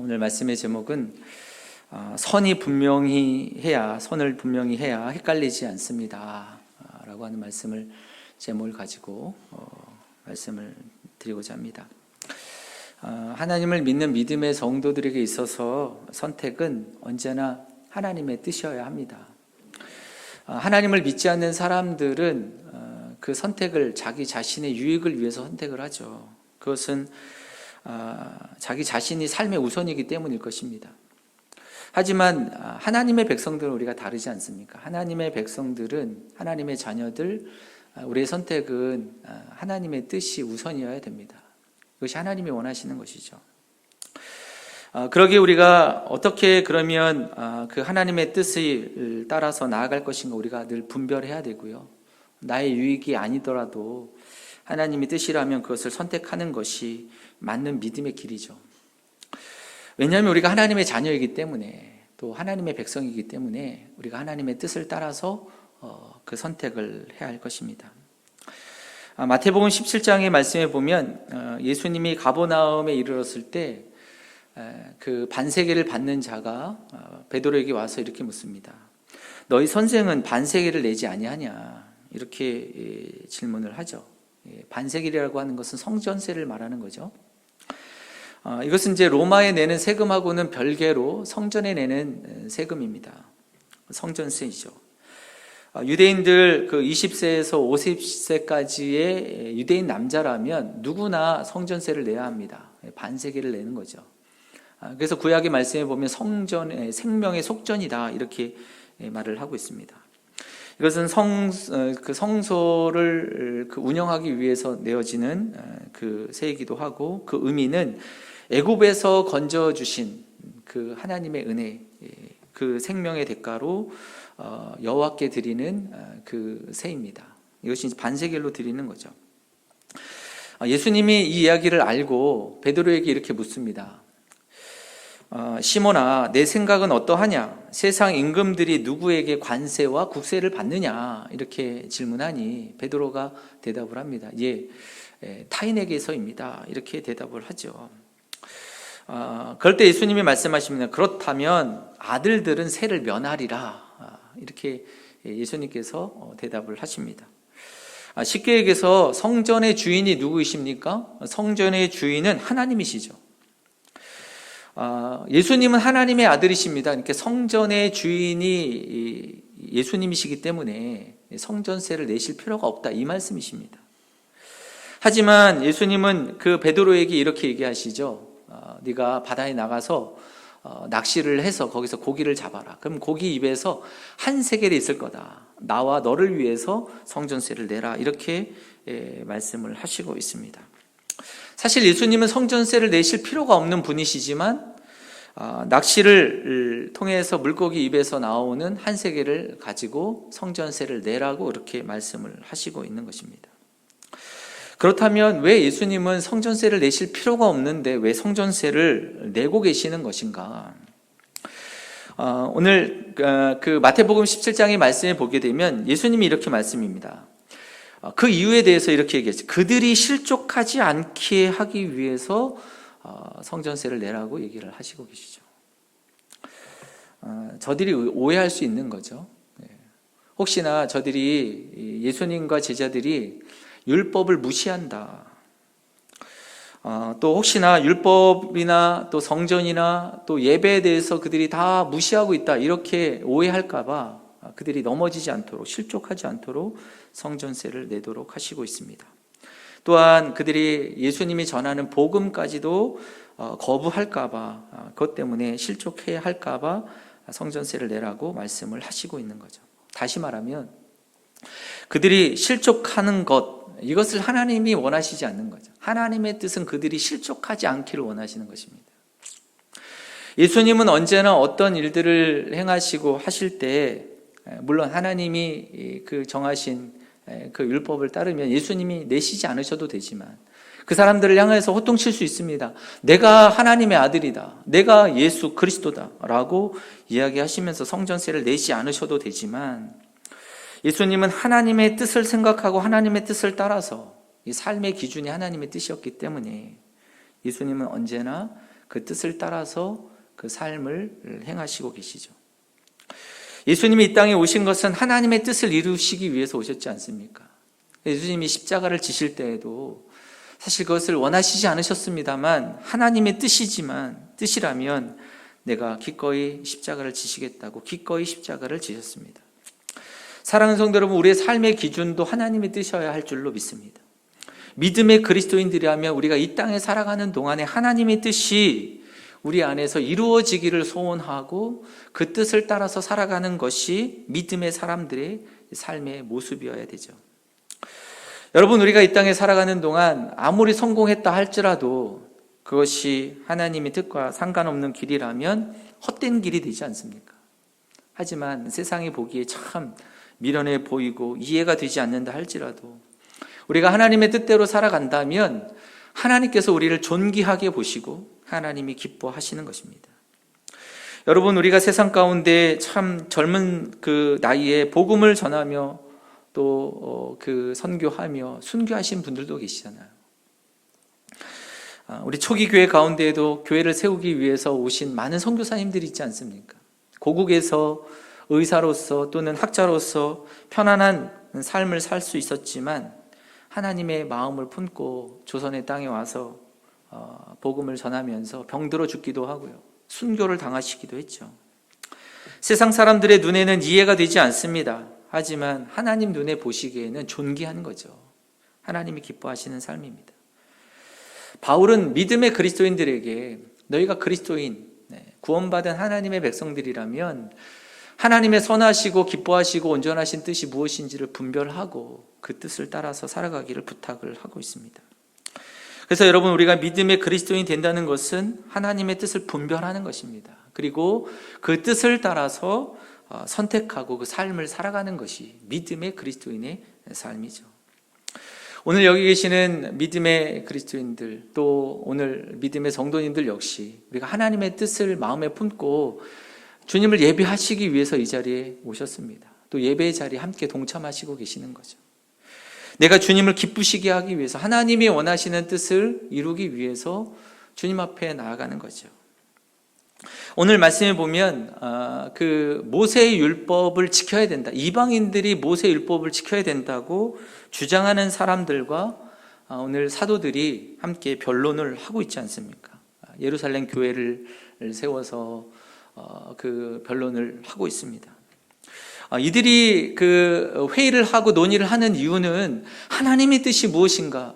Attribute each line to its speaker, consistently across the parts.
Speaker 1: 오늘 말씀의 제목은 선을 분명히 해야 헷갈리지 않습니다 라고 하는 제목을 가지고 말씀을 드리고자 합니다. 하나님을 믿는 믿음의 성도들에게 있어서 선택은 언제나 하나님의 뜻이어야 합니다. 하나님을 믿지 않는 사람들은 그 선택을 자기 자신의 유익을 위해서 선택을 하죠. 그것은 자기 자신이 삶의 우선이기 때문일 것입니다. 하지만 하나님의 백성들은 우리가 다르지 않습니까? 하나님의 백성들은, 하나님의 자녀들, 우리의 선택은 하나님의 뜻이 우선이어야 됩니다. 그것이 하나님이 원하시는 것이죠. 그러기에 우리가 어떻게 그러면 그 하나님의 뜻을 따라서 나아갈 것인가 우리가 늘 분별해야 되고요. 나의 유익이 아니더라도 하나님의 뜻이라면 그것을 선택하는 것이 맞는 믿음의 길이죠. 왜냐하면 우리가 하나님의 자녀이기 때문에, 또 하나님의 백성이기 때문에 우리가 하나님의 뜻을 따라서 그 선택을 해야 할 것입니다. 마태복음 17장의 말씀에 보면 예수님이 가버나움에 이르렀을 때 그 반세계를 받는 자가 베드로에게 와서 이렇게 묻습니다. 너희 선생은 반세계를 내지 아니하냐? 이렇게 질문을 하죠. 반세계라고 하는 것은 성전세를 말하는 거죠. 이것은 이제 로마에 내는 세금하고는 별개로 성전에 내는 세금입니다. 성전세이죠. 유대인들 그 20세에서 50세까지의 유대인 남자라면 누구나 성전세를 내야 합니다. 반세계를 내는 거죠. 그래서 구약의 말씀에 보면 성전의 생명의 속전이다 이렇게 말을 하고 있습니다. 이것은 그 성소를 운영하기 위해서 내어지는 그 세이기도 하고, 그 의미는 애굽에서 건져 주신 그 하나님의 은혜, 그 생명의 대가로 여호와께 드리는 그 세입니다. 이것이 반세겔로 드리는 거죠. 예수님이 이 이야기를 알고 베드로에게 이렇게 묻습니다. 시몬아, 내 생각은 어떠하냐? 세상 임금들이 누구에게 관세와 국세를 받느냐? 이렇게 질문하니 베드로가 대답을 합니다. 타인에게서입니다. 이렇게 대답을 하죠. 그럴 때 예수님이 말씀하십니다. 그렇다면 아들들은 세를 면하리라. 이렇게 예수님께서 대답을 하십니다. 쉽게 얘기해서 성전의 주인이 누구이십니까? 성전의 주인은 하나님이시죠. 예수님은 하나님의 아들이십니다. 그러니까 성전의 주인이 예수님이시기 때문에 성전세를 내실 필요가 없다, 이 말씀이십니다. 하지만 예수님은 그 베드로에게 이렇게 얘기하시죠. 네가 바다에 나가서 낚시를 해서 거기서 고기를 잡아라. 그럼 고기 입에서 한 세겔이 있을 거다. 나와 너를 위해서 성전세를 내라. 이렇게 말씀을 하시고 있습니다. 사실 예수님은 성전세를 내실 필요가 없는 분이시지만 낚시를 통해서 물고기 입에서 나오는 한 세겔을 가지고 성전세를 내라고 이렇게 말씀을 하시고 있는 것입니다. 그렇다면 왜 예수님은 성전세를 내실 필요가 없는데 왜 성전세를 내고 계시는 것인가? 오늘 그 마태복음 17장의 말씀에 보게 되면 예수님이 이렇게 말씀입니다. 그 이유에 대해서 이렇게 얘기했죠. 그들이 실족하지 않게 하기 위해서 성전세를 내라고 얘기를 하시고 계시죠. 저들이 오해할 수 있는 거죠. 혹시나 저들이 예수님과 제자들이 율법을 무시한다. 또 혹시나 율법이나 또 성전이나 또 예배에 대해서 그들이 다 무시하고 있다. 이렇게 오해할까봐 그들이 넘어지지 않도록, 실족하지 않도록 성전세를 내도록 하시고 있습니다. 또한 그들이 예수님이 전하는 복음까지도 거부할까봐, 그것 때문에 실족해야 할까봐 성전세를 내라고 말씀을 하시고 있는 거죠. 다시 말하면 그들이 실족하는 것, 이것을 하나님이 원하시지 않는 거죠. 하나님의 뜻은 그들이 실족하지 않기를 원하시는 것입니다. 예수님은 언제나 어떤 일들을 행하시고 하실 때, 물론 하나님이 그 정하신 그 율법을 따르면 예수님이 내시지 않으셔도 되지만 그 사람들을 향해서 호통칠 수 있습니다. 내가 하나님의 아들이다, 내가 예수 그리스도다 라고 이야기하시면서 성전세를 내지 않으셔도 되지만, 예수님은 하나님의 뜻을 생각하고 하나님의 뜻을 따라서 이 삶의 기준이 하나님의 뜻이었기 때문에 예수님은 언제나 그 뜻을 따라서 그 삶을 행하시고 계시죠. 예수님이 이 땅에 오신 것은 하나님의 뜻을 이루시기 위해서 오셨지 않습니까? 예수님이 십자가를 지실 때에도 사실 그것을 원하시지 않으셨습니다만 하나님의 뜻이라면 내가 기꺼이 십자가를 지시겠다고 기꺼이 십자가를 지셨습니다. 사랑하는 성도 여러분, 우리의 삶의 기준도 하나님의 뜻이어야 할 줄로 믿습니다. 믿음의 그리스도인들이라면 우리가 이 땅에 살아가는 동안에 하나님의 뜻이 우리 안에서 이루어지기를 소원하고 그 뜻을 따라서 살아가는 것이 믿음의 사람들의 삶의 모습이어야 되죠. 여러분, 우리가 이 땅에 살아가는 동안 아무리 성공했다 할지라도 그것이 하나님의 뜻과 상관없는 길이라면 헛된 길이 되지 않습니까? 하지만 세상이 보기에 참 미련해 보이고 이해가 되지 않는다 할지라도 우리가 하나님의 뜻대로 살아간다면 하나님께서 우리를 존귀하게 보시고 하나님이 기뻐하시는 것입니다. 여러분, 우리가 세상 가운데 참 젊은 그 나이에 복음을 전하며 또 그 선교하며 순교하신 분들도 계시잖아요. 우리 초기 교회 가운데에도 교회를 세우기 위해서 오신 많은 선교사님들이 있지 않습니까? 고국에서 의사로서 또는 학자로서 편안한 삶을 살 수 있었지만 하나님의 마음을 품고 조선의 땅에 와서 복음을 전하면서 병들어 죽기도 하고요, 순교를 당하시기도 했죠. 세상 사람들의 눈에는 이해가 되지 않습니다. 하지만 하나님 눈에 보시기에는 존귀한 거죠. 하나님이 기뻐하시는 삶입니다. 바울은 믿음의 그리스도인들에게 너희가 그리스도인, 구원받은 하나님의 백성들이라면 하나님의 선하시고 기뻐하시고 온전하신 뜻이 무엇인지를 분별하고 그 뜻을 따라서 살아가기를 부탁을 하고 있습니다. 그래서 여러분, 우리가 믿음의 그리스도인이 된다는 것은 하나님의 뜻을 분별하는 것입니다. 그리고 그 뜻을 따라서 선택하고 그 삶을 살아가는 것이 믿음의 그리스도인의 삶이죠. 오늘 여기 계시는 믿음의 그리스도인들, 또 오늘 믿음의 성도님들 역시 우리가 하나님의 뜻을 마음에 품고 주님을 예배하시기 위해서 이 자리에 오셨습니다. 또 예배의 자리에 함께 동참하시고 계시는 거죠. 내가 주님을 기쁘시게 하기 위해서 하나님이 원하시는 뜻을 이루기 위해서 주님 앞에 나아가는 거죠. 오늘 말씀에 보면 그 모세의 율법을 지켜야 된다, 이방인들이 모세의 율법을 지켜야 된다고 주장하는 사람들과 오늘 사도들이 함께 변론을 하고 있지 않습니까? 예루살렘 교회를 세워서 그 변론을 하고 있습니다. 이들이 그 회의를 하고 논의를 하는 이유는 하나님의 뜻이 무엇인가,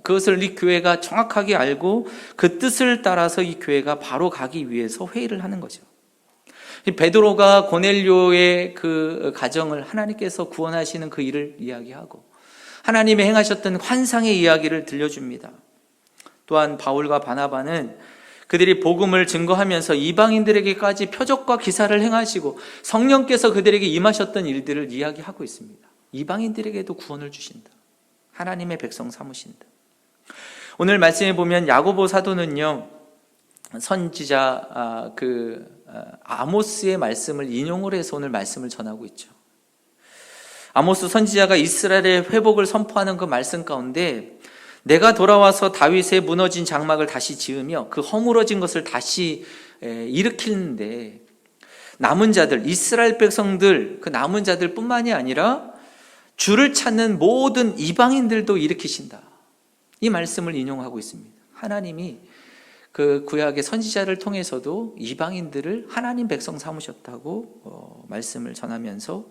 Speaker 1: 그것을 이 교회가 정확하게 알고 그 뜻을 따라서 이 교회가 바로 가기 위해서 회의를 하는 거죠. 베드로가 고넬료의 그 가정을 하나님께서 구원하시는 그 일을 이야기하고 하나님이 행하셨던 환상의 이야기를 들려줍니다. 또한 바울과 바나바는 그들이 복음을 증거하면서 이방인들에게까지 표적과 기사를 행하시고 성령께서 그들에게 임하셨던 일들을 이야기하고 있습니다. 이방인들에게도 구원을 주신다, 하나님의 백성 삼으신다. 오늘 말씀에 보면 야고보 사도는요, 선지자 아모스의 말씀을 인용을 해서 오늘 말씀을 전하고 있죠. 아모스 선지자가 이스라엘의 회복을 선포하는 그 말씀 가운데 내가 돌아와서 다윗의 무너진 장막을 다시 지으며 그 허물어진 것을 다시 일으키는데 남은 자들, 이스라엘 백성들, 그 남은 자들 뿐만이 아니라 주를 찾는 모든 이방인들도 일으키신다, 이 말씀을 인용하고 있습니다. 하나님이 그 구약의 선지자를 통해서도 이방인들을 하나님 백성 삼으셨다고 말씀을 전하면서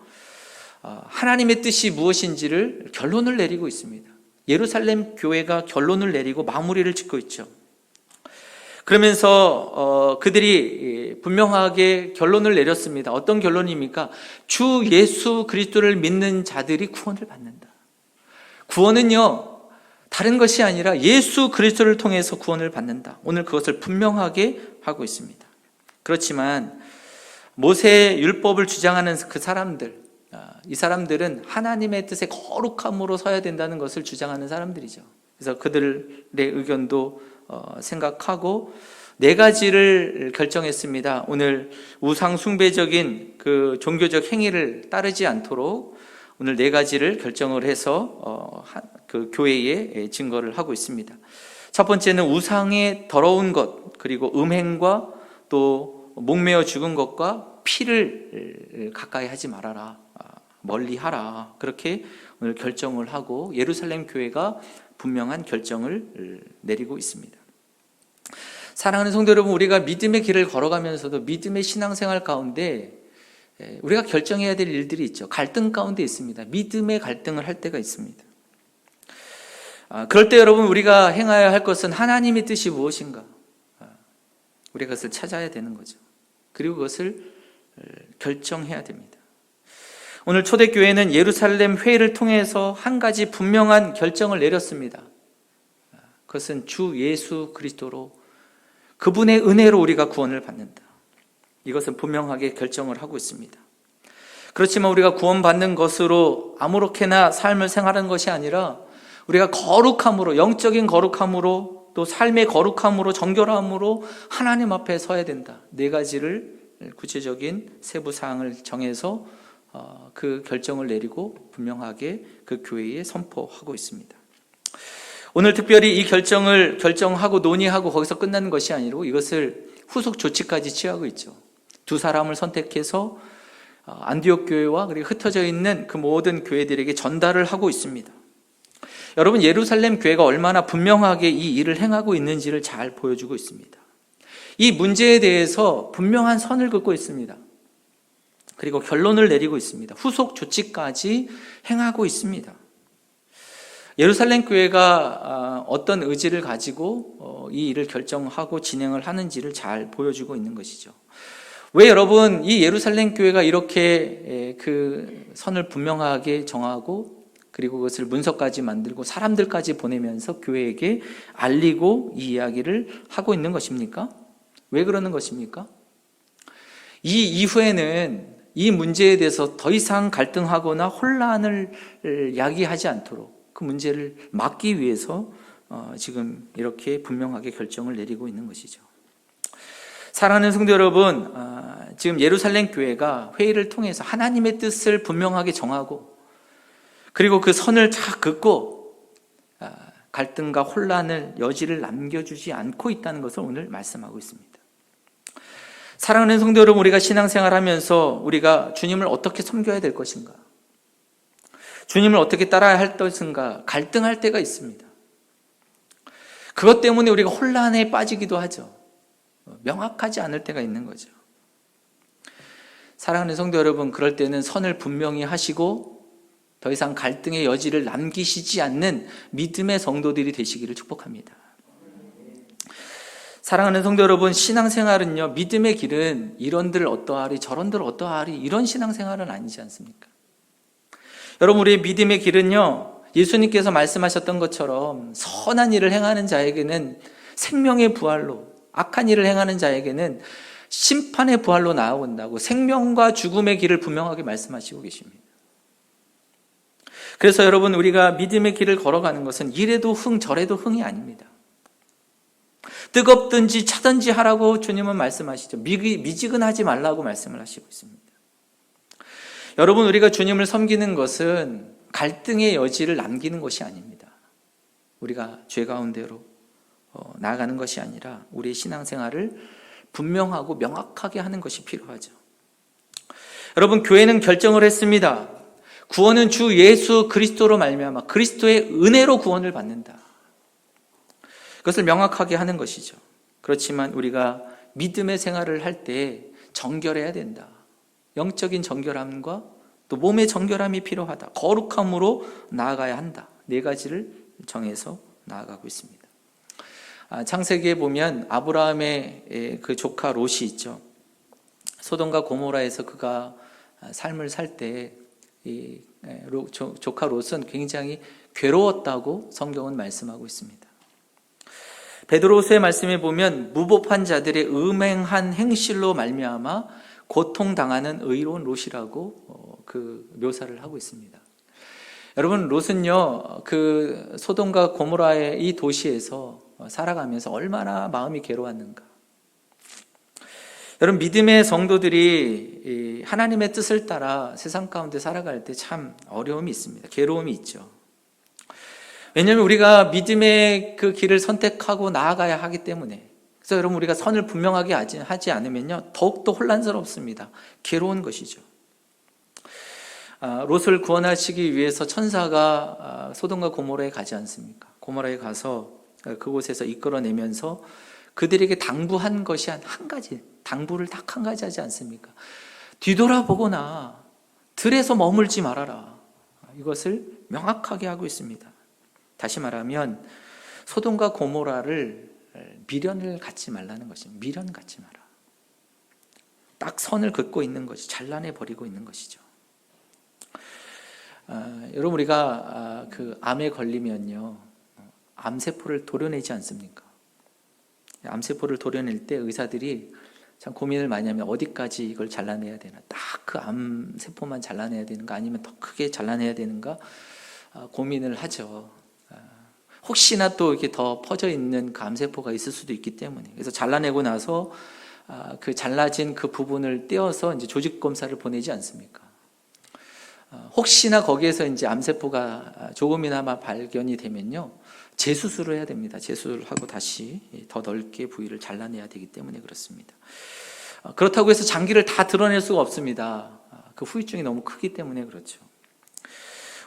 Speaker 1: 하나님의 뜻이 무엇인지를 결론을 내리고 있습니다. 예루살렘 교회가 결론을 내리고 마무리를 짓고 있죠. 그러면서 그들이 분명하게 결론을 내렸습니다. 어떤 결론입니까? 주 예수 그리스도를 믿는 자들이 구원을 받는다. 구원은요, 다른 것이 아니라 예수 그리스도를 통해서 구원을 받는다. 오늘 그것을 분명하게 하고 있습니다. 그렇지만 모세의 율법을 주장하는 그 사람들, 이 사람들은 하나님의 뜻에 거룩함으로 서야 된다는 것을 주장하는 사람들이죠. 그래서 그들의 의견도 생각하고 네 가지를 결정했습니다. 오늘 우상 숭배적인 그 종교적 행위를 따르지 않도록 오늘 네 가지를 결정을 해서 그 교회에 증거를 하고 있습니다. 첫 번째는 우상의 더러운 것, 그리고 음행과 또 목매어 죽은 것과 피를 가까이 하지 말아라, 멀리 하라, 그렇게 오늘 결정을 하고 예루살렘 교회가 분명한 결정을 내리고 있습니다. 사랑하는 성도 여러분, 우리가 믿음의 길을 걸어가면서도 믿음의 신앙생활 가운데 우리가 결정해야 될 일들이 있죠. 갈등 가운데 있습니다. 믿음의 갈등을 할 때가 있습니다. 그럴 때 여러분, 우리가 행해야 할 것은 하나님의 뜻이 무엇인가, 우리가 그것을 찾아야 되는 거죠. 그리고 그것을 결정해야 됩니다. 오늘 초대교회는 예루살렘 회의를 통해서 한 가지 분명한 결정을 내렸습니다. 그것은 주 예수 그리스도로, 그분의 은혜로 우리가 구원을 받는다. 이것은 분명하게 결정을 하고 있습니다. 그렇지만 우리가 구원받는 것으로 아무렇게나 삶을 생활하는 것이 아니라 우리가 거룩함으로, 영적인 거룩함으로, 또 삶의 거룩함으로, 정결함으로 하나님 앞에 서야 된다. 네 가지를 구체적인 세부 사항을 정해서 그 결정을 내리고 분명하게 그 교회에 선포하고 있습니다. 오늘 특별히 이 결정을 결정하고 논의하고 거기서 끝나는 것이 아니고 이것을 후속 조치까지 취하고 있죠. 두 사람을 선택해서 안디옥 교회와 그리고 흩어져 있는 그 모든 교회들에게 전달을 하고 있습니다. 여러분, 예루살렘 교회가 얼마나 분명하게 이 일을 행하고 있는지를 잘 보여주고 있습니다. 이 문제에 대해서 분명한 선을 긋고 있습니다. 그리고 결론을 내리고 있습니다. 후속 조치까지 행하고 있습니다. 예루살렘 교회가 어떤 의지를 가지고 이 일을 결정하고 진행을 하는지를 잘 보여주고 있는 것이죠. 왜 여러분, 이 예루살렘 교회가 이렇게 그 선을 분명하게 정하고 그리고 그것을 문서까지 만들고 사람들까지 보내면서 교회에게 알리고 이 이야기를 하고 있는 것입니까? 왜 그러는 것입니까? 이 이후에는 이 문제에 대해서 더 이상 갈등하거나 혼란을 야기하지 않도록 그 문제를 막기 위해서 지금 이렇게 분명하게 결정을 내리고 있는 것이죠. 사랑하는 성도 여러분, 지금 예루살렘 교회가 회의를 통해서 하나님의 뜻을 분명하게 정하고 그리고 그 선을 다 긋고 갈등과 혼란을 여지를 남겨주지 않고 있다는 것을 오늘 말씀하고 있습니다. 사랑하는 성도 여러분, 우리가 신앙생활하면서 우리가 주님을 어떻게 섬겨야 될 것인가, 주님을 어떻게 따라야 할 것인가 갈등할 때가 있습니다. 그것 때문에 우리가 혼란에 빠지기도 하죠. 명확하지 않을 때가 있는 거죠. 사랑하는 성도 여러분, 그럴 때는 선을 분명히 하시고 더 이상 갈등의 여지를 남기시지 않는 믿음의 성도들이 되시기를 축복합니다. 사랑하는 성도 여러분, 신앙생활은요, 믿음의 길은 이런들 어떠하리 저런들 어떠하리 이런 신앙생활은 아니지 않습니까? 여러분, 우리의 믿음의 길은요, 예수님께서 말씀하셨던 것처럼 선한 일을 행하는 자에게는 생명의 부활로, 악한 일을 행하는 자에게는 심판의 부활로 나아온다고 생명과 죽음의 길을 분명하게 말씀하시고 계십니다. 그래서 여러분, 우리가 믿음의 길을 걸어가는 것은 이래도 흥 저래도 흥이 아닙니다. 뜨겁든지 차든지 하라고 주님은 말씀하시죠. 미지근하지 말라고 말씀을 하시고 있습니다. 여러분, 우리가 주님을 섬기는 것은 갈등의 여지를 남기는 것이 아닙니다. 우리가 죄 가운데로 나아가는 것이 아니라 우리의 신앙생활을 분명하고 명확하게 하는 것이 필요하죠. 여러분, 교회는 결정을 했습니다. 구원은 주 예수 그리스도로 말미암아 그리스도의 은혜로 구원을 받는다. 그것을 명확하게 하는 것이죠. 그렇지만 우리가 믿음의 생활을 할 때 정결해야 된다. 영적인 정결함과 또 몸의 정결함이 필요하다. 거룩함으로 나아가야 한다. 네 가지를 정해서 나아가고 있습니다. 창세기에 보면 아브라함의 그 조카 롯이 있죠. 소돔과 고모라에서 그가 삶을 살 때 이 조카 롯은 굉장히 괴로웠다고 성경은 말씀하고 있습니다. 베드로후서의 말씀에 보면 무법한 자들의 음행한 행실로 말미암아 고통당하는 의로운 롯이라고 그 묘사를 하고 있습니다. 여러분, 롯은요, 그 소돔과 고모라의 이 도시에서 살아가면서 얼마나 마음이 괴로웠는가. 여러분, 믿음의 성도들이 하나님의 뜻을 따라 세상 가운데 살아갈 때 참 어려움이 있습니다. 괴로움이 있죠. 왜냐하면 우리가 믿음의 그 길을 선택하고 나아가야 하기 때문에. 그래서 여러분, 우리가 선을 분명하게 하지 않으면요, 더욱더 혼란스럽습니다. 괴로운 것이죠. 롯을 구원하시기 위해서 천사가 소돔과 고모라에 가지 않습니까? 고모라에 가서 그곳에서 이끌어내면서 그들에게 당부한 것이 한 가지, 당부를 딱 한 가지 하지 않습니까? 뒤돌아보거나 들에서 머물지 말아라. 이것을 명확하게 하고 있습니다. 다시 말하면 소돔과 고모라를 미련을 갖지 말라는 것입니다. 미련 갖지 마라. 딱 선을 긋고 있는 것이, 잘라내 버리고 있는 것이죠. 여러분, 우리가 그 암에 걸리면요, 암세포를 도려내지 않습니까? 암세포를 도려낼 때 의사들이 참 고민을 많이 하면 어디까지 이걸 잘라내야 되나, 딱 그 암세포만 잘라내야 되는가, 아니면 더 크게 잘라내야 되는가 고민을 하죠. 혹시나 또 이렇게 더 퍼져 있는 그 암세포가 있을 수도 있기 때문에. 그래서 잘라내고 나서 그 잘라진 그 부분을 떼어서 이제 조직 검사를 보내지 않습니까? 혹시나 거기에서 이제 암세포가 조금이나마 발견이 되면요, 재수술을 해야 됩니다. 재수술을 하고 다시 더 넓게 부위를 잘라내야 되기 때문에 그렇습니다. 그렇다고 해서 장기를 다 드러낼 수가 없습니다. 그 후유증이 너무 크기 때문에 그렇죠.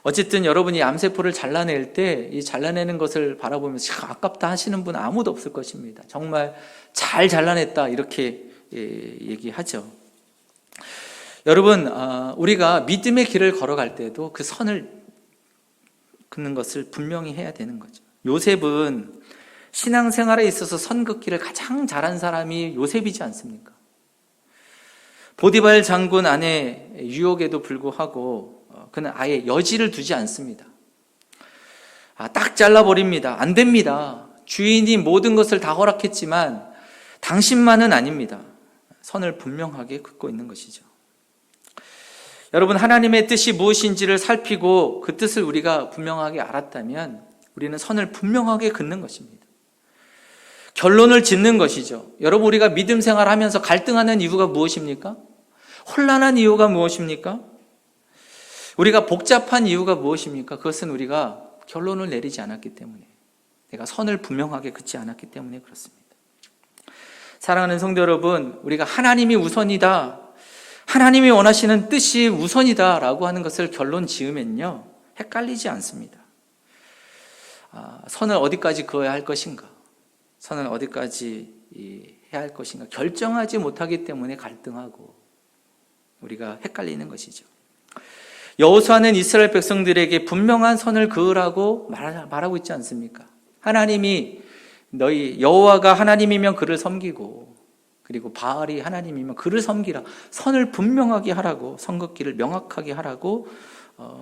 Speaker 1: 어쨌든 여러분이 암세포를 잘라낼 때 이 잘라내는 것을 바라보면서 아깝다 하시는 분은 아무도 없을 것입니다. 정말 잘 잘라냈다 이렇게 얘기하죠. 여러분, 우리가 믿음의 길을 걸어갈 때도 그 선을 긋는 것을 분명히 해야 되는 거죠. 요셉은 신앙생활에 있어서 선 긋기를 가장 잘한 사람이 요셉이지 않습니까? 보디발 장군 아내 유혹에도 불구하고 그는 아예 여지를 두지 않습니다. 딱 잘라버립니다. 안 됩니다. 주인이 모든 것을 다 허락했지만 당신만은 아닙니다. 선을 분명하게 긋고 있는 것이죠. 여러분, 하나님의 뜻이 무엇인지를 살피고 그 뜻을 우리가 분명하게 알았다면 우리는 선을 분명하게 긋는 것입니다. 결론을 짓는 것이죠. 여러분, 우리가 믿음 생활하면서 갈등하는 이유가 무엇입니까? 혼란한 이유가 무엇입니까? 우리가 복잡한 이유가 무엇입니까? 그것은 우리가 결론을 내리지 않았기 때문에, 내가 선을 분명하게 긋지 않았기 때문에 그렇습니다. 사랑하는 성도 여러분, 우리가 하나님이 우선이다, 하나님이 원하시는 뜻이 우선이다 라고 하는 것을 결론 지으면요, 헷갈리지 않습니다. 선을 어디까지 그어야 할 것인가, 선을 어디까지 해야 할 것인가 결정하지 못하기 때문에 갈등하고 우리가 헷갈리는 것이죠. 여호수아는 이스라엘 백성들에게 분명한 선을 그으라고 말하고 있지 않습니까? 하나님이 너희 여호와가 하나님이면 그를 섬기고, 그리고 바알이 하나님이면 그를 섬기라. 선을 분명하게 하라고, 선긋기를 명확하게 하라고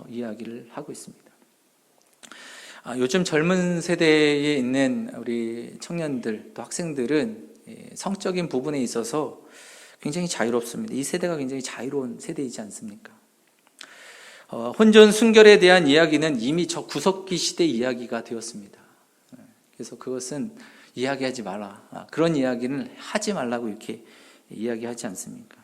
Speaker 1: 이야기를 하고 있습니다. 요즘 젊은 세대에 있는 우리 청년들 또 학생들은 성적인 부분에 있어서 굉장히 자유롭습니다. 이 세대가 굉장히 자유로운 세대이지 않습니까? 혼전 순결에 대한 이야기는 이미 저 구석기 시대 이야기가 되었습니다. 그래서 그것은 이야기하지 마라, 그런 이야기는 하지 말라고 이렇게 이야기하지 않습니까?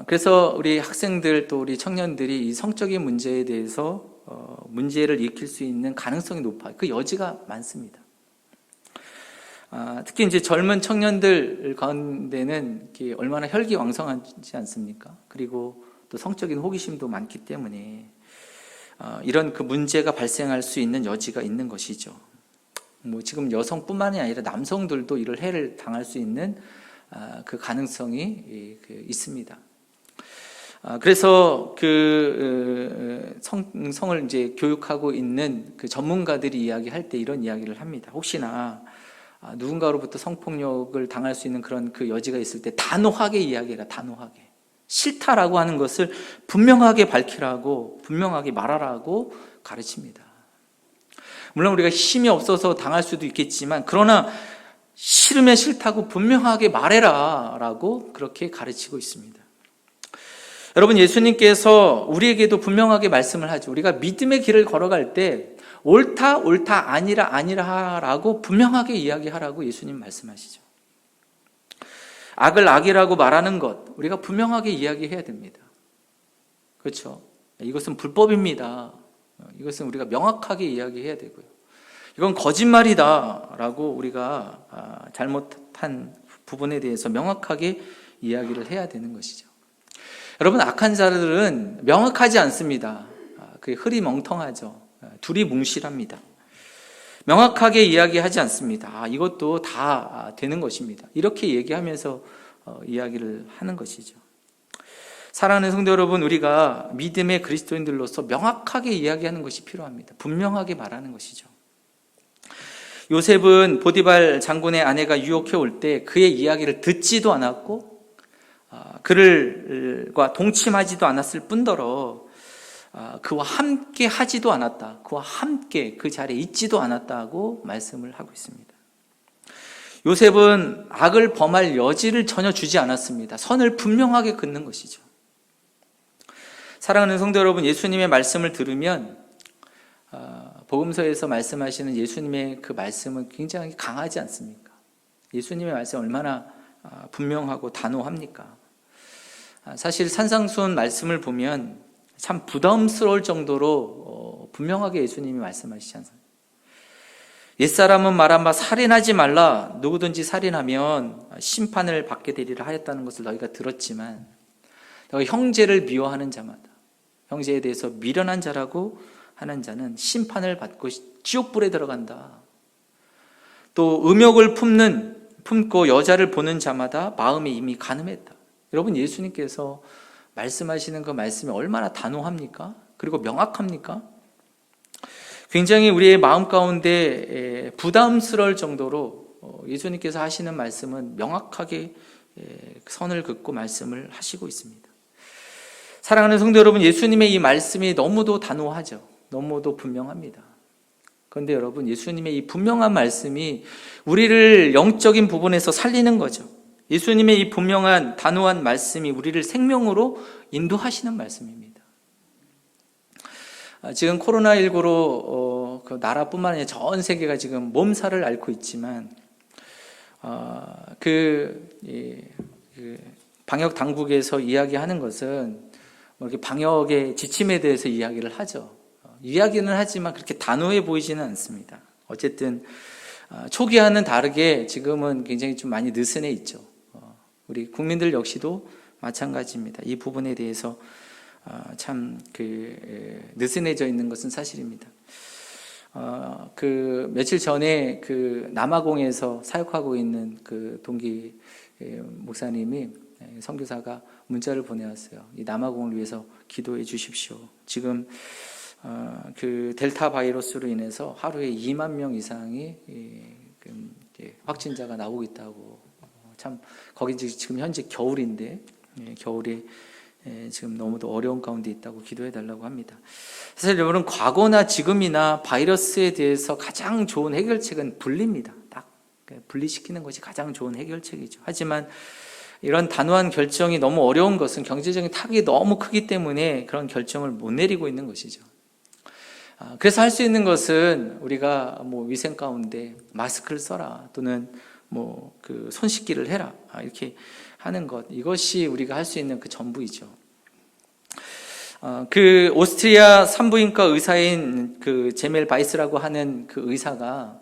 Speaker 1: 그래서 우리 학생들 또 우리 청년들이 이 성적인 문제에 대해서 문제를 일으킬 수 있는 가능성이 높아요. 그 여지가 많습니다. 특히 이제 젊은 청년들 가운데는 얼마나 혈기왕성하지 않습니까? 그리고 또 성적인 호기심도 많기 때문에 이런 그 문제가 발생할 수 있는 여지가 있는 것이죠. 지금 여성뿐만이 아니라 남성들도 이를 해를 당할 수 있는 그 가능성이 있습니다. 그래서 그 성을 이제 교육하고 있는 그 전문가들이 이야기할 때 이런 이야기를 합니다. 혹시나 누군가로부터 성폭력을 당할 수 있는 그런 그 여지가 있을 때 단호하게 이야기해라, 단호하게. 싫다라고 하는 것을 분명하게 밝히라고, 분명하게 말하라고 가르칩니다. 물론 우리가 힘이 없어서 당할 수도 있겠지만, 그러나 싫으면 싫다고 분명하게 말해라 라고 그렇게 가르치고 있습니다. 여러분, 예수님께서 우리에게도 분명하게 말씀을 하죠. 우리가 믿음의 길을 걸어갈 때 옳다, 옳다, 아니라, 아니라 라고 분명하게 이야기하라고 예수님 말씀하시죠. 악을 악이라고 말하는 것, 우리가 분명하게 이야기해야 됩니다. 그렇죠? 이것은 불법입니다. 이것은 우리가 명확하게 이야기해야 되고요. 이건 거짓말이다라고 우리가 잘못한 부분에 대해서 명확하게 이야기를 해야 되는 것이죠. 여러분, 악한 자들은 명확하지 않습니다. 그게 흐리멍텅하죠. 두리뭉실합니다. 명확하게 이야기하지 않습니다. 이것도 다 되는 것입니다. 이렇게 얘기하면서 이야기를 하는 것이죠. 사랑하는 성도 여러분, 우리가 믿음의 그리스도인들로서 명확하게 이야기하는 것이 필요합니다. 분명하게 말하는 것이죠. 요셉은 보디발 장군의 아내가 유혹해 올 때 그의 이야기를 듣지도 않았고 그들과 동침하지도 않았을 뿐더러 그와 함께 하지도 않았다. 그와 함께 그 자리에 있지도 않았다고 말씀을 하고 있습니다. 요셉은 악을 범할 여지를 전혀 주지 않았습니다. 선을 분명하게 긋는 것이죠. 사랑하는 성도 여러분, 예수님의 말씀을 들으면 복음서에서 말씀하시는 예수님의 그 말씀은 굉장히 강하지 않습니까? 예수님의 말씀 얼마나 분명하고 단호합니까? 사실 산상수훈 말씀을 보면 참 부담스러울 정도로 분명하게 예수님이 말씀하시지 않습니까? 옛사람은 말한 바 살인하지 말라. 누구든지 살인하면 심판을 받게 되리라 하였다는 것을 너희가 들었지만, 너가 형제를 미워하는 자마다, 형제에 대해서 미련한 자라고 하는 자는 심판을 받고 지옥불에 들어간다. 또 음욕을 품고 여자를 보는 자마다 마음이 이미 간음했다. 여러분, 예수님께서 말씀하시는 그 말씀이 얼마나 단호합니까? 그리고 명확합니까? 굉장히 우리의 마음 가운데 부담스러울 정도로 예수님께서 하시는 말씀은 명확하게 선을 긋고 말씀을 하시고 있습니다. 사랑하는 성도 여러분, 예수님의 이 말씀이 너무도 단호하죠. 너무도 분명합니다. 그런데 여러분, 예수님의 이 분명한 말씀이 우리를 영적인 부분에서 살리는 거죠. 예수님의 이 분명한 단호한 말씀이 우리를 생명으로 인도하시는 말씀입니다. 지금 코로나19로 그 나라뿐만 아니라 전 세계가 지금 몸살을 앓고 있지만 방역 당국에서 이야기하는 것은 이렇게 방역의 지침에 대해서 이야기를 하죠. 이야기는 하지만 그렇게 단호해 보이지는 않습니다. 어쨌든 초기와는 다르게 지금은 굉장히 좀 많이 느슨해 있죠. 우리 국민들 역시도 마찬가지입니다. 이 부분에 대해서 참 느슨해져 있는 것은 사실입니다. 며칠 전에 남아공에서 사역하고 있는 동기 목사님이, 선교사가 문자를 보내왔어요. 이 남아공을 위해서 기도해 주십시오. 지금 델타 바이러스로 인해서 하루에 2만 명 이상이 확진자가 나오고 있다고. 참 거기 지금 현재 겨울인데 겨울에 지금 너무도 어려운 가운데 있다고 기도해 달라고 합니다. 사실 여러분, 과거나 지금이나 바이러스에 대해서 가장 좋은 해결책은 분리입니다. 딱 분리시키는 것이 가장 좋은 해결책이죠. 하지만 이런 단호한 결정이 너무 어려운 것은 경제적인 타격이 너무 크기 때문에 그런 결정을 못 내리고 있는 것이죠. 그래서 할 수 있는 것은 우리가 위생 가운데 마스크를 써라, 또는 손 씻기를 해라, 이렇게 하는 것, 이것이 우리가 할 수 있는 그 전부이죠. 오스트리아 산부인과 의사인 제멜 바이스라고 하는 그 의사가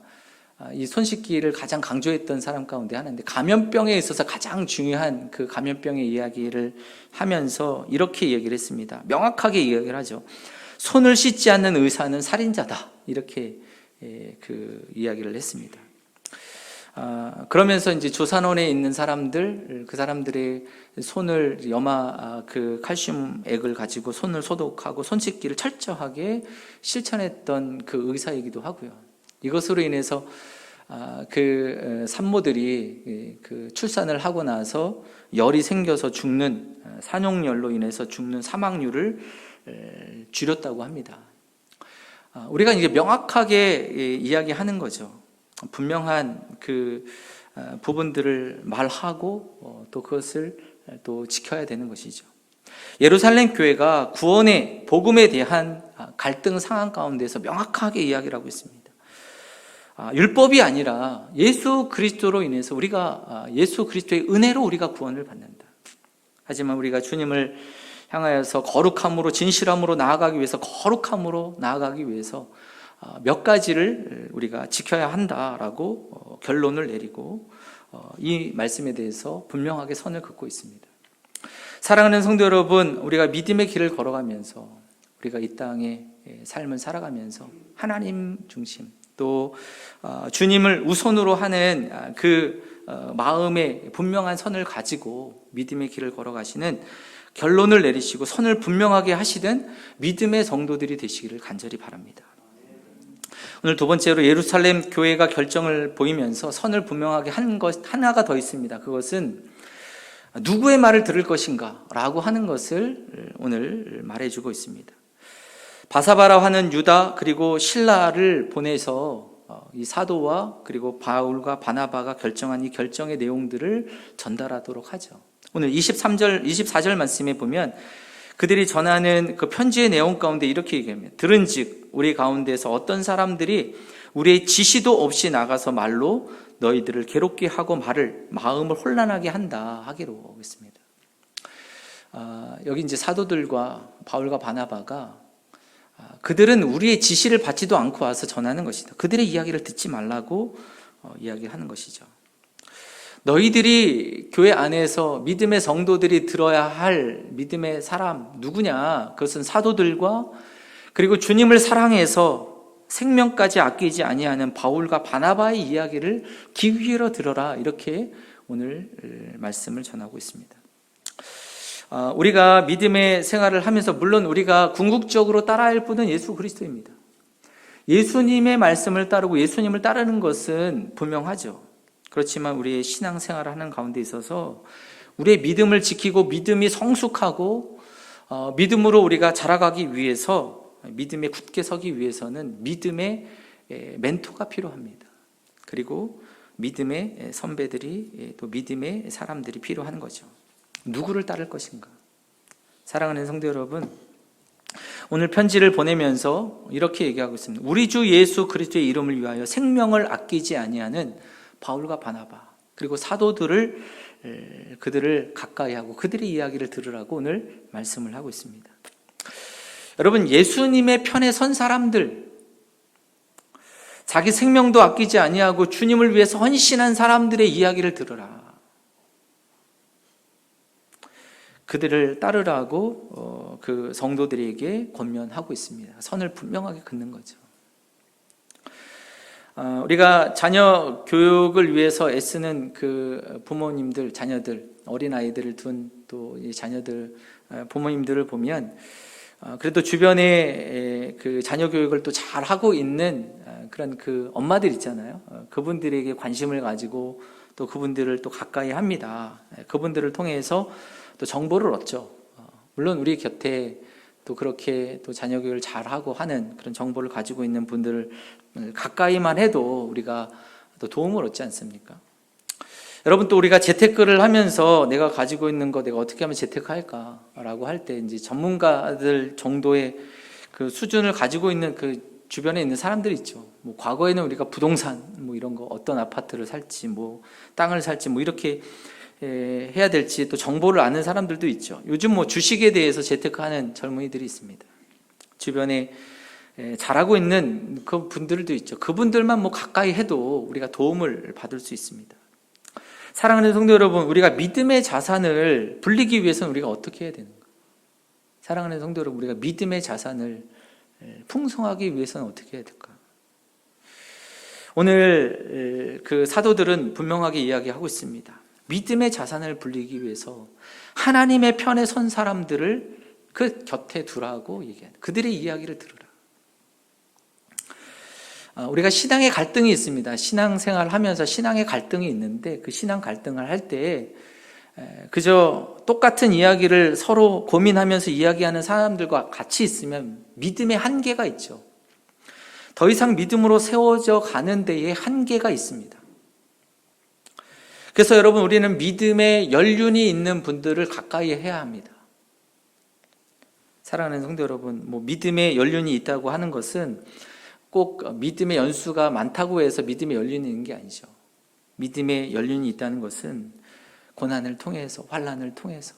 Speaker 1: 이 손 씻기를 가장 강조했던 사람 가운데 하나인데, 감염병에 있어서 가장 중요한 그 감염병의 이야기를 하면서 이렇게 얘기를 했습니다. 명확하게 이야기를 하죠. 손을 씻지 않는 의사는 살인자다, 이렇게 이야기를 했습니다. 그러면서 이제 조산원에 있는 사람들, 그 사람들의 손을 칼슘액을 가지고 손을 소독하고 손 씻기를 철저하게 실천했던 그 의사이기도 하고요. 이것으로 인해서 산모들이 출산을 하고 나서 열이 생겨서 죽는, 산용열로 인해서 죽는 사망률을 줄였다고 합니다. 우리가 이제 명확하게 이야기하는 거죠. 분명한 부분들을 말하고 또 그것을 또 지켜야 되는 것이죠. 예루살렘 교회가 구원의 복음에 대한 갈등 상황 가운데서 명확하게 이야기를 하고 있습니다. 율법이 아니라 예수 그리스도로 인해서 예수 그리스도의 은혜로 우리가 구원을 받는다. 하지만 우리가 주님을 향하여서 거룩함으로, 진실함으로 나아가기 위해서, 거룩함으로 나아가기 위해서 몇 가지를 우리가 지켜야 한다라고 결론을 내리고 이 말씀에 대해서 분명하게 선을 긋고 있습니다. 사랑하는 성도 여러분, 우리가 믿음의 길을 걸어가면서, 우리가 이 땅의 삶을 살아가면서 하나님 중심, 또 주님을 우선으로 하는 그 마음의 분명한 선을 가지고 믿음의 길을 걸어가시는, 결론을 내리시고 선을 분명하게 하시던 믿음의 성도들이 되시기를 간절히 바랍니다. 오늘 두 번째로 예루살렘 교회가 결정을 보이면서 선을 분명하게 한 것 하나가 더 있습니다. 그것은 누구의 말을 들을 것인가 라고 하는 것을 오늘 말해주고 있습니다. 바사바라 하는 유다 그리고 실라를 보내서 이 사도와 그리고 바울과 바나바가 결정한 이 결정의 내용들을 전달하도록 하죠. 오늘 24절 말씀에 보면 그들이 전하는 그 편지의 내용 가운데 이렇게 얘기합니다. 들은즉 우리 가운데서 어떤 사람들이 우리의 지시도 없이 나가서 말로 너희들을 괴롭게 하고 마음을 혼란하게 한다 하기로 했습니다. 여기 이제 사도들과 바울과 바나바가 그들은 우리의 지시를 받지도 않고 와서 전하는 것이다. 그들의 이야기를 듣지 말라고 이야기하는 것이죠. 너희들이 교회 안에서 믿음의 성도들이 들어야 할 믿음의 사람 누구냐? 그것은 사도들과 그리고 주님을 사랑해서 생명까지 아끼지 아니하는 바울과 바나바의 이야기를 귀 기울여 들어라, 이렇게 오늘 말씀을 전하고 있습니다. 우리가 믿음의 생활을 하면서 물론 우리가 궁극적으로 따라야 할 분은 예수 그리스도입니다. 예수님의 말씀을 따르고 예수님을 따르는 것은 분명하죠. 그렇지만 우리의 신앙생활을 하는 가운데 있어서 우리의 믿음을 지키고 믿음이 성숙하고 믿음으로 우리가 자라가기 위해서, 믿음에 굳게 서기 위해서는 믿음의 멘토가 필요합니다. 그리고 믿음의 선배들이, 또 믿음의 사람들이 필요한 거죠. 누구를 따를 것인가? 사랑하는 성도 여러분, 오늘 편지를 보내면서 이렇게 얘기하고 있습니다. 우리 주 예수 그리스도의 이름을 위하여 생명을 아끼지 아니하는 바울과 바나바 그리고 사도들을, 그들을 가까이 하고 그들의 이야기를 들으라고 오늘 말씀을 하고 있습니다. 여러분, 예수님의 편에 선 사람들, 자기 생명도 아끼지 아니하고 주님을 위해서 헌신한 사람들의 이야기를 들으라. 그들을 따르라고 그 성도들에게 권면하고 있습니다. 선을 분명하게 긋는 거죠. 우리가 자녀 교육을 위해서 애쓰는 그 부모님들, 자녀들, 어린아이들을 둔 또 이 자녀들, 부모님들을 보면 그래도 주변에 그 자녀 교육을 또 잘 하고 있는 그런 그 엄마들 있잖아요. 그분들에게 관심을 가지고 또 그분들을 또 가까이 합니다. 그분들을 통해서 또 정보를 얻죠. 물론 우리 곁에 또 그렇게 또 자녀 교육을 잘하고 하는 그런 정보를 가지고 있는 분들을 가까이만 해도 우리가 또 도움을 얻지 않습니까? 여러분, 또 우리가 재테크를 하면서 내가 가지고 있는 거 내가 어떻게 하면 재테크할까라고 할 때 이제 전문가들 정도의 그 수준을 가지고 있는 그 주변에 있는 사람들이 있죠. 뭐 과거에는 우리가 부동산 뭐 이런 거 어떤 아파트를 살지 뭐 땅을 살지 뭐 이렇게 해야 될지 또 정보를 아는 사람들도 있죠. 요즘 뭐 주식에 대해서 재테크하는 젊은이들이 있습니다. 주변에 잘하고 있는 그 분들도 있죠. 그분들만 뭐 가까이 해도 우리가 도움을 받을 수 있습니다. 사랑하는 성도 여러분, 우리가 믿음의 자산을 불리기 위해서는 우리가 어떻게 해야 되는가? 사랑하는 성도 여러분, 우리가 믿음의 자산을 풍성하기 위해서는 어떻게 해야 될까? 오늘 그 사도들은 분명하게 이야기하고 있습니다. 믿음의 자산을 불리기 위해서 하나님의 편에 선 사람들을 그 곁에 두라고 얘기합니다. 그들의 이야기를 들으라. 우리가 신앙의 갈등이 있습니다. 신앙생활을 하면서 신앙의 갈등이 있는데 그 신앙 갈등을 할 때 그저 똑같은 이야기를 서로 고민하면서 이야기하는 사람들과 같이 있으면 믿음의 한계가 있죠. 더 이상 믿음으로 세워져 가는 데에 한계가 있습니다. 그래서 여러분, 우리는 믿음의 연륜이 있는 분들을 가까이 해야 합니다. 사랑하는 성도 여러분, 뭐 믿음의 연륜이 있다고 하는 것은 꼭 믿음의 연수가 많다고 해서 믿음의 연륜이 있는 게 아니죠. 믿음의 연륜이 있다는 것은 고난을 통해서, 환난을 통해서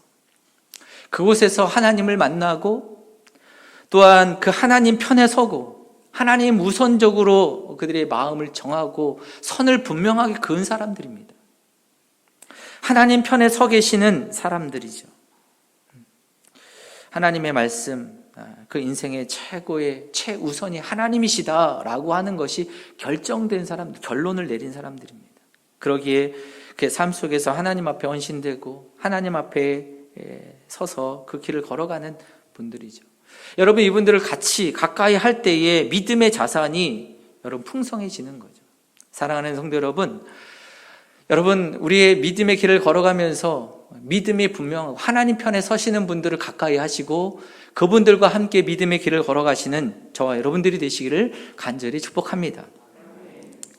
Speaker 1: 그곳에서 하나님을 만나고 또한 그 하나님 편에 서고 하나님 우선적으로 그들의 마음을 정하고 선을 분명하게 그은 사람들입니다. 하나님 편에 서 계시는 사람들이죠. 하나님의 말씀, 그 인생의 최우선이 하나님이시다라고 하는 것이 결정된 사람들, 결론을 내린 사람들입니다. 그러기에 그 삶 속에서 하나님 앞에 헌신되고 하나님 앞에 서서 그 길을 걸어가는 분들이죠. 여러분, 이분들을 같이 가까이 할 때에 믿음의 자산이 여러분 풍성해지는 거죠. 사랑하는 성도 여러분, 우리의 믿음의 길을 걸어가면서 믿음이 분명하고 하나님 편에 서시는 분들을 가까이 하시고 그분들과 함께 믿음의 길을 걸어가시는 저와 여러분들이 되시기를 간절히 축복합니다.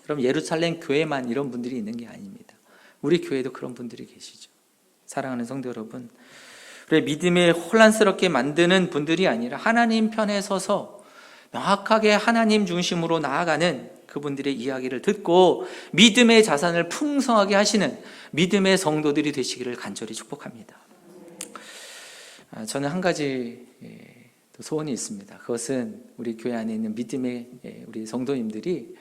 Speaker 1: 여러분, 예루살렘 교회만 이런 분들이 있는 게 아닙니다. 우리 교회도 그런 분들이 계시죠. 사랑하는 성도 여러분, 우리의 믿음에 혼란스럽게 만드는 분들이 아니라 하나님 편에 서서 명확하게 하나님 중심으로 나아가는 그분들의 이야기를 듣고 믿음의 자산을 풍성하게 하시는 믿음의 성도들이 되시기를 간절히 축복합니다. 저는 한 가지 소원이 있습니다. 그것은 우리 교회 안에 있는 믿음의 우리 성도님들이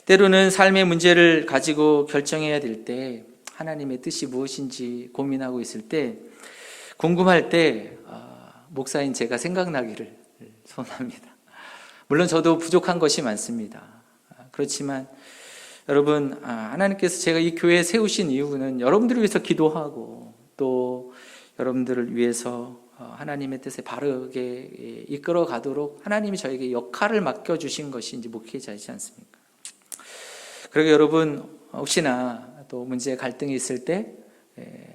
Speaker 1: 때로는 삶의 문제를 가지고 결정해야 될 때 하나님의 뜻이 무엇인지 고민하고 있을 때 궁금할 때 목사인 제가 생각나기를 소원합니다. 물론 저도 부족한 것이 많습니다. 그렇지만 여러분, 하나님께서 제가 이 교회에 세우신 이유는 여러분들을 위해서 기도하고 또 여러분들을 위해서 하나님의 뜻에 바르게 이끌어 가도록 하나님이 저에게 역할을 맡겨주신 것이 이제 목회자이지 않습니까? 그러게 여러분, 혹시나 또 문제 갈등이 있을 때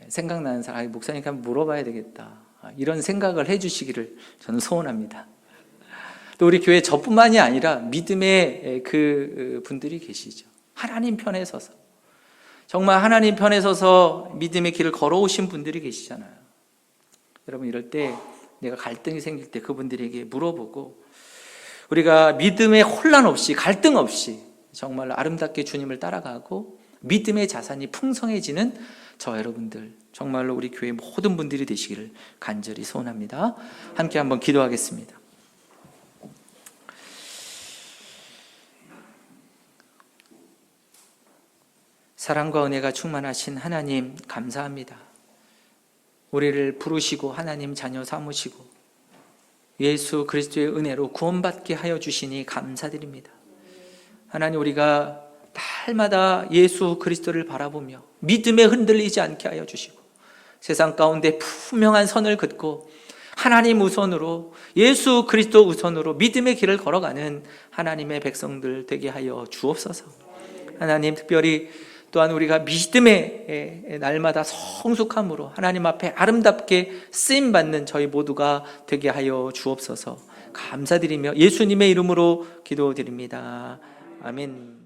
Speaker 1: 생각나는 사람, 목사님께 한번 물어봐야 되겠다, 이런 생각을 해주시기를 저는 소원합니다. 또 우리 교회 저뿐만이 아니라 믿음의 그 분들이 계시죠. 하나님 편에 서서, 정말 하나님 편에 서서 믿음의 길을 걸어오신 분들이 계시잖아요. 여러분, 이럴 때 내가 갈등이 생길 때 그분들에게 물어보고 우리가 믿음의 혼란 없이 갈등 없이 정말 아름답게 주님을 따라가고 믿음의 자산이 풍성해지는 저 여러분들, 정말로 우리 교회 모든 분들이 되시기를 간절히 소원합니다. 함께 한번 기도하겠습니다. 사랑과 은혜가 충만하신 하나님, 감사합니다. 우리를 부르시고 하나님 자녀 삼으시고 예수 그리스도의 은혜로 구원받게 하여 주시니 감사드립니다. 하나님, 우리가 날마다 예수 그리스도를 바라보며 믿음에 흔들리지 않게 하여 주시고 세상 가운데 분명한 선을 긋고 하나님 우선으로, 예수 그리스도 우선으로 믿음의 길을 걸어가는 하나님의 백성들 되게 하여 주옵소서. 하나님, 특별히 또한 우리가 믿음의 날마다 성숙함으로 하나님 앞에 아름답게 쓰임받는 저희 모두가 되게 하여 주옵소서. 감사드리며 예수님의 이름으로 기도드립니다. 아멘.